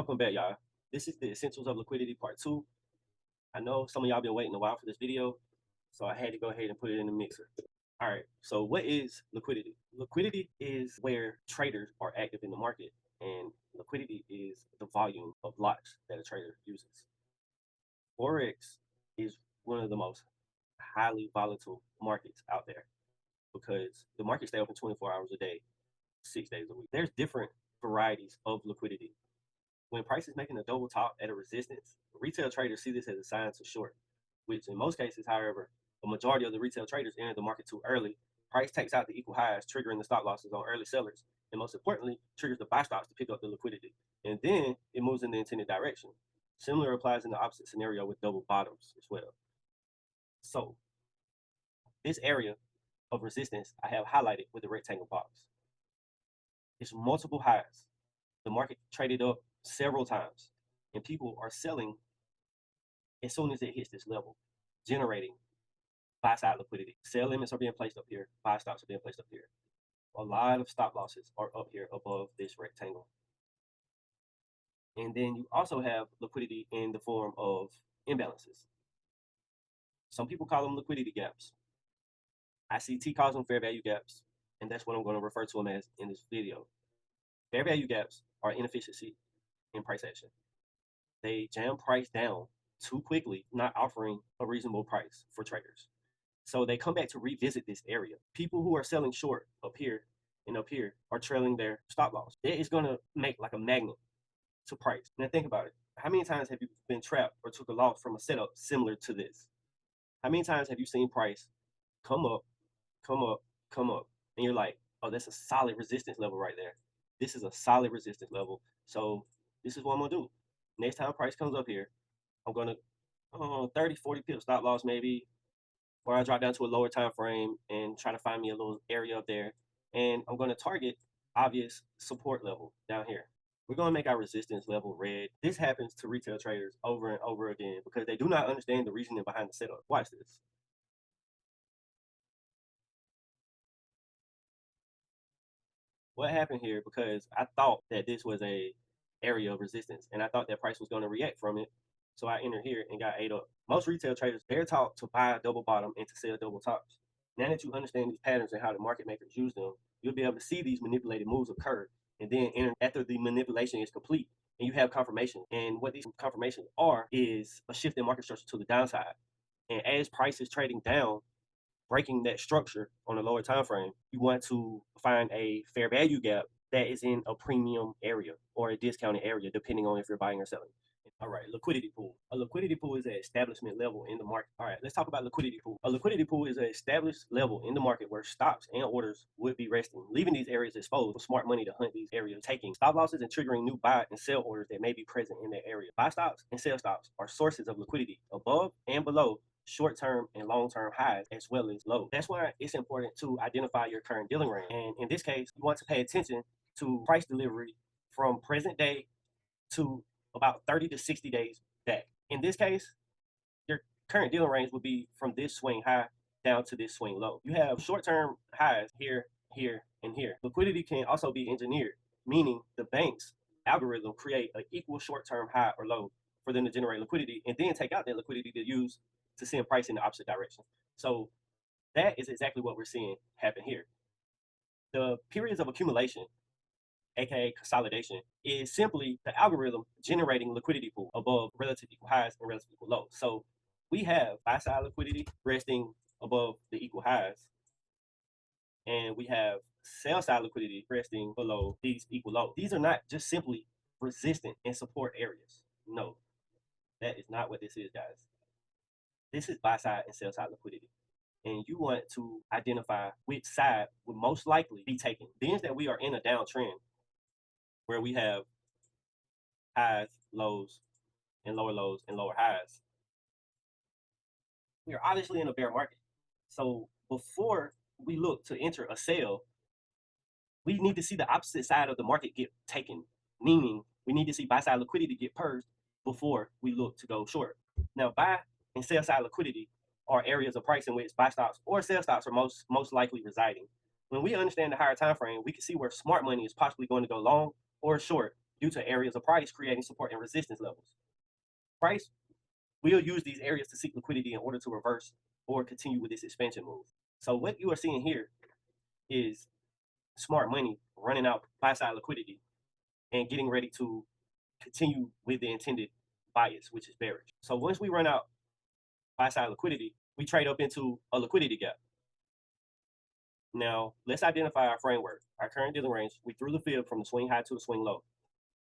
Welcome back, y'all. This is the Essentials of Liquidity Part 2. I know some of y'all been waiting a while for this video, so I had to go ahead and put it in the mixer. All right, so what is liquidity? Liquidity is where traders are active in the market, and liquidity is the volume of lots that a trader uses. Forex is one of the most highly volatile markets out there because the market stays open 24 hours a day, 6 days a week. There's different varieties of liquidity. When price is making a double top at a resistance, retail traders see this as a sign to short, which in most cases, however, a majority of the retail traders enter the market too early. Price takes out the equal highs, triggering the stop losses on early sellers, and most importantly, triggers the buy stops to pick up the liquidity. And then it moves in the intended direction. Similar applies in the opposite scenario with double bottoms as well. So this area of resistance I have highlighted with the rectangle box. It's multiple highs. The market traded up several times, and people are selling as soon as it hits this level, generating buy side liquidity. Sell limits are being placed up here, buy stops are being placed up here. A lot of stop losses are up here above this rectangle. And then you also have liquidity in the form of imbalances. Some people call them liquidity gaps. ICT calls them fair value gaps, and that's what I'm going to refer to them as in this video. Fair value gaps are inefficiency in price action. They jam price down too quickly, not offering a reasonable price for traders. So they come back to revisit this area. People who are selling short up here and up here are trailing their stop loss. That is going to make like a magnet to price. Now think about it. How many times have you been trapped or took a loss from a setup similar to this? How many times have you seen price come up, come up, come up, and you're like, oh, that's a solid resistance level right there. This is a solid resistance level. So this is what I'm going to do. Next time price comes up here, I'm going to 30, 40 pip stop loss maybe, or I drop down to a lower time frame and try to find me a little area up there. And I'm going to target obvious support level down here. We're going to make our resistance level red. This happens to retail traders over and over again because they do not understand the reasoning behind the setup. Watch this. What happened here, because I thought that this was a area of resistance and I thought that price was going to react from it. So I entered here and got ate up. Most retail traders, they're taught to buy a double bottom and to sell double tops. Now that you understand these patterns and how the market makers use them, you'll be able to see these manipulated moves occur and then enter after the manipulation is complete and you have confirmation. And what these confirmations are is a shift in market structure to the downside. And as price is trading down, breaking that structure on a lower time frame, you want to find a fair value gap that is in a premium area or a discounted area, depending on if you're buying or selling. All right, liquidity pool. A liquidity pool is an establishment level in the market. All right, let's talk about liquidity pool. A liquidity pool is an established level in the market where stops and orders would be resting, leaving these areas exposed for smart money to hunt these areas, taking stop losses and triggering new buy and sell orders that may be present in that area. Buy stops and sell stops are sources of liquidity above and below short-term and long-term highs as well as lows. That's why it's important to identify your current dealing range. And in this case, you want to pay attention to price delivery from present day to about 30 to 60 days back. In this case, your current dealing range would be from this swing high down to this swing low. You have short-term highs here, here, and here. Liquidity can also be engineered, meaning the bank's algorithm create an equal short-term high or low for them to generate liquidity and then take out that liquidity to use to send price in the opposite direction. So that is exactly what we're seeing happen here. The periods of accumulation, aka consolidation, is simply the algorithm generating liquidity pool above relative equal highs and relative equal lows. So we have buy side liquidity resting above the equal highs, and we have sell side liquidity resting below these equal lows. These are not just simply resistant and support areas. No, that is not what this is, guys. This is buy side and sell side liquidity. And you want to identify which side would most likely be taken. Being that we are in a downtrend where we have highs, lows, and lower highs, we are obviously in a bear market. So before we look to enter a sell, we need to see the opposite side of the market get taken, meaning we need to see buy side liquidity get purged before we look to go short. Now, buy and sell side liquidity are areas of price in which buy stops or sell stops are most likely residing. When we understand the higher time frame, we can see where smart money is possibly going to go long or short due to areas of price creating support and resistance levels. Price will use these areas to seek liquidity in order to reverse or continue with this expansion move. So what you are seeing here is smart money running out buy side liquidity and getting ready to continue with the intended bias, which is bearish. So once we run out buy side liquidity, we trade up into a liquidity gap. Now, let's identify our framework, our current dealing range. We threw the fib from the swing high to the swing low.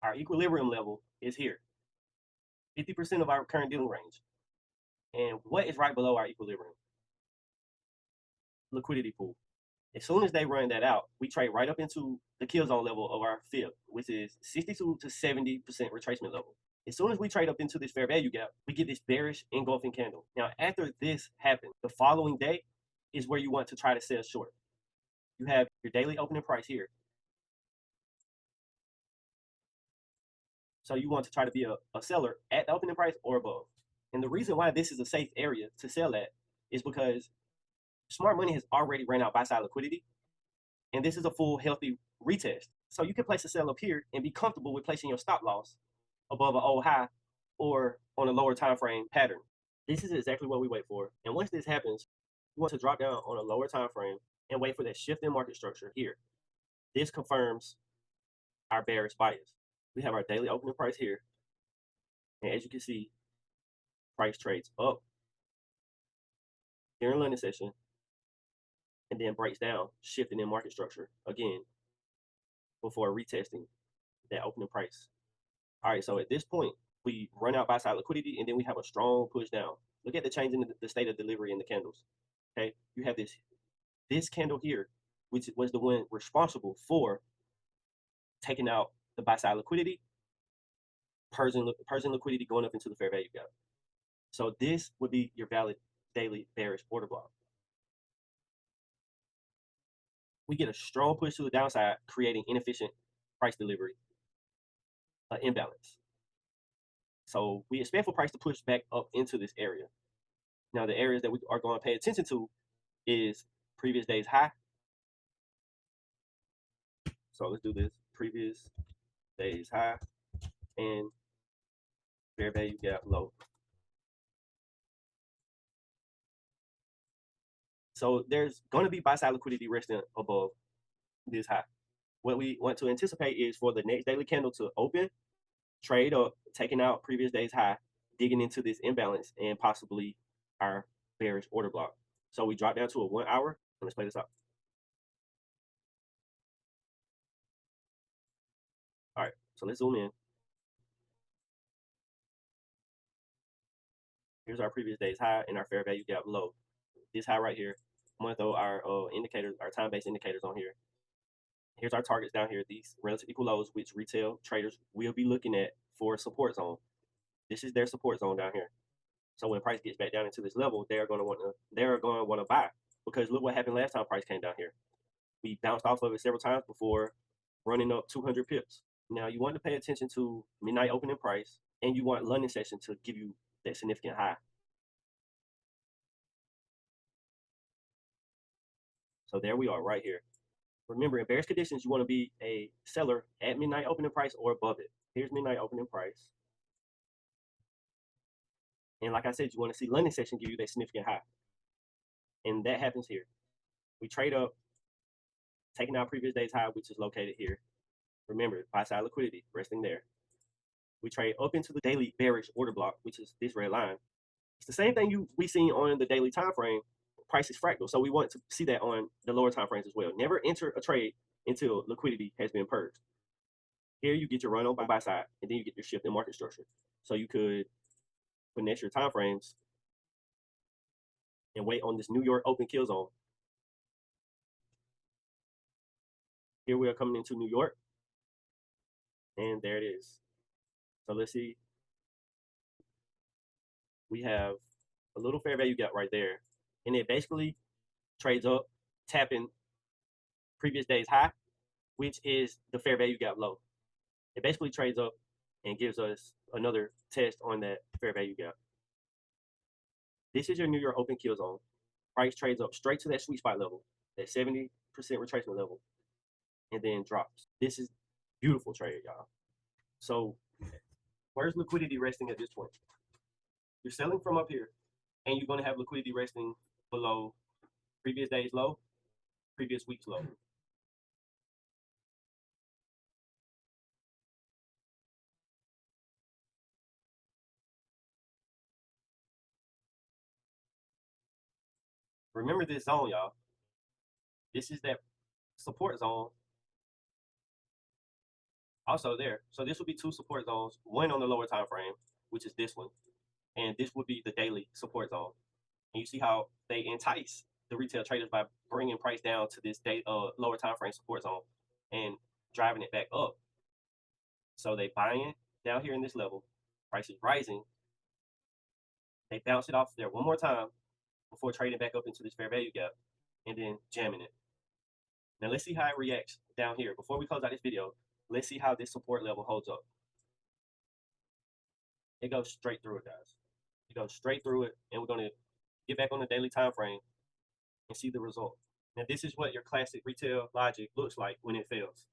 Our equilibrium level is here, 50% of our current dealing range. And what is right below our equilibrium? Liquidity pool. As soon as they run that out, we trade right up into the kill zone level of our fib, which is 62 to 70% retracement level. As soon as we trade up into this fair value gap, we get this bearish engulfing candle. Now, after this happens, the following day is where you want to try to sell short. You have your daily opening price here. So you want to try to be a seller at the opening price or above. And the reason why this is a safe area to sell at is because smart money has already ran out buy side liquidity. And this is a full healthy retest. So you can place a sell up here and be comfortable with placing your stop loss above an old high or on a lower time frame pattern. This is exactly what we wait for. And once this happens, you want to drop down on a lower time frame and wait for that shift in market structure here. This confirms our bearish bias. We have our daily opening price here. And as you can see, price trades up during London session and then breaks down, shifting in market structure again before retesting that opening price. All right, so at this point, we run out buy side liquidity and then we have a strong push down. Look at the change in the state of delivery in the candles. Okay, you have this candle here, which was the one responsible for taking out the buy side liquidity, purging liquidity going up into the fair value gap. So this would be your valid daily bearish order block. We get a strong push to the downside, creating inefficient price delivery, imbalance. So we expect for price to push back up into this area. Now, the areas that we are going to pay attention to is previous day's high. So let's do this. Previous day's high and fair value gap low. So there's going to be buy side liquidity resting above this high. What we want to anticipate is for the next daily candle to open, trade up, taking out previous day's high, digging into this imbalance and possibly our bearish order block. So we drop down to a 1 hour and let's play this out. All right, so let's zoom in. Here's our previous day's high and our fair value gap low. This high right here. I'm gonna throw our indicators, our time-based indicators on here. Here's our targets down here. These relative equal lows, which retail traders will be looking at for a support zone. This is their support zone down here. So when price gets back down into this level, they're going to want to buy, because look what happened last time price came down here. We bounced off of it several times before running up 200 pips. Now you want to pay attention to midnight opening price, and you want London session to give you that significant high. So there we are right here. Remember, in bearish conditions, you want to be a seller at midnight opening price or above it. Here's midnight opening price. And like I said, you want to see London session give you that significant high. And that happens here. We trade up, taking out previous day's high, which is located here. Remember, buy side liquidity resting there. We trade up into the daily bearish order block, which is this red line. It's the same thing we seen on the daily time frame. Price is fractal, so we want to see that on the lower time frames as well. Never enter a trade until liquidity has been purged. Here you get your run on buy side, and then you get your shift in market structure. So you could finesse your time frames and wait on this New York open kill zone. Here we are coming into New York, and there it is. So let's see. We have a little fair value gap right there, and it basically trades up, tapping previous day's high, which is the fair value gap low. It basically trades up and gives us another test on that fair value gap. This is your New York open kill zone. Price trades up straight to that sweet spot level, that 70% retracement level, and then drops. This is beautiful trade, y'all. So where's liquidity resting at this point? You're selling from up here, and you're going to have liquidity resting below previous day's low, previous week's low. Remember this zone, y'all. This is that support zone. Also there. So this would be two support zones, one on the lower time frame, which is this one, and this would be the daily support zone. And you see how they entice the retail traders by bringing price down to this lower time frame support zone and driving it back up. So they buying down here in this level, price is rising. They bounce it off there one more time before trading back up into this fair value gap and then jamming it. Now let's see how it reacts down here. Before we close out this video, let's see how this support level holds up. It goes straight through it, guys. It goes straight through it, and we're going to get back on the daily time frame and see the result. Now this is what your classic retail logic looks like when it fails.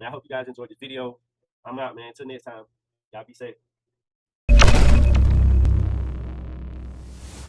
Now I hope you guys enjoyed this video. I'm out, man. Until next time, y'all be safe.